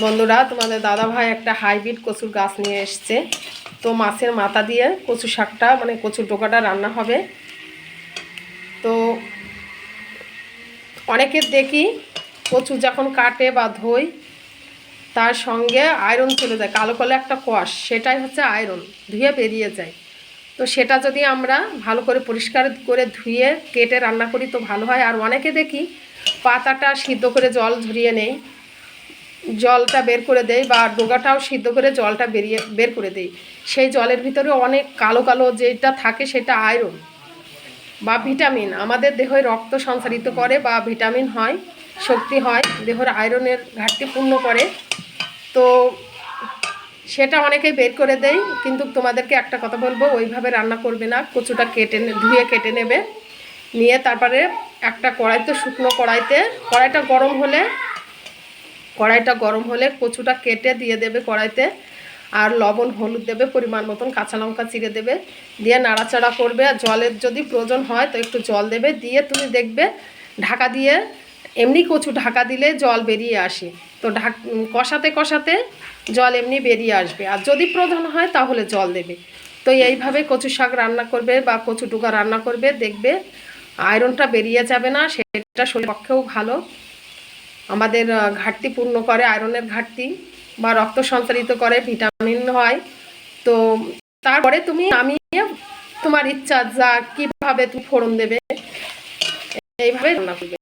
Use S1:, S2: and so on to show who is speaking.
S1: বন্ধুরা, তোমাদের দাদা ভাই একটা হাইব্রিড কচুর গাছ নিয়ে এসছে। তো মাছের মাথা দিয়ে কচু শাকটা মানে কচুর ডোকাটা রান্না হবে। তো অনেকের দেখি কচু যখন কাটে বা ধোয় তার সঙ্গে আয়রন চলে যায়, কালো কালো একটা কষ, সেটাই হচ্ছে আয়রন, ধুয়ে বেরিয়ে যায়। তো সেটা যদি আমরা ভালো করে পরিষ্কার করে ধুয়ে কেটে রান্না করি তো ভালো হয়। আর অনেকে দেখি পাতাটা সিদ্ধ করে জল ঝরিয়ে নেই, জলটা বের করে দেয়, বা ডোগাটাও সিদ্ধ করে জলটা বের করে দেয়। সেই জলের ভিতরে অনেক কালো কালো যেটা থাকে সেটা আয়রন বা ভিটামিন, আমাদের দেহে রক্ত সঞ্চারিত করে বা ভিটামিন হয়, শক্তি হয়, দেহের আয়রনের ঘাটতি পূর্ণ করে। তো সেটা অনেকেই বের করে দেয়। কিন্তু তোমাদেরকে একটা কথা বলবো, ওইভাবে রান্না করবে না। কচুটা ধুয়ে কেটে নেবে, নিয়ে তারপরে একটা কড়াইতে, শুকনো কড়াইতে, কড়াইটা গরম হলে কচুটা কেটে দিয়ে দেবে কড়াইতে। আর লবণ হলুদ দেবে, পরিমাণ মতন কাঁচা লঙ্কা চিড়ে দেবে, দিয়ে নাড়াচাড়া করবে। আর জলের যদি প্রয়োজন হয় তো একটু জল দেবে, দিয়ে তুমি দেখবে ঢাকা দিয়ে, এমনি কচু ঢাকা দিলে জল বেরিয়ে আসে। তো কষাতে কষাতে জল এমনি বেরিয়ে আসবে, আর যদি প্রয়োজন হয় তাহলে জল দেবে। তো এইভাবে কচু শাক রান্না করবে বা কচু ডুকা রান্না করবে, দেখবে আয়রনটা বেরিয়ে যাবে না। সেটা শরীরের পক্ষেও ভালো, আমাদের ঘাটতি পূর্ণ করে, আয়রনের ঘাটতি, বা রক্ত সঞ্চারিত করে, ভিটামিন হয়। তো তারপরে তুমি নামিয়ে তোমার ইচ্ছা যা কিভাবে তুমি ফোড়ন দেবে, এইভাবে রান্না করবে।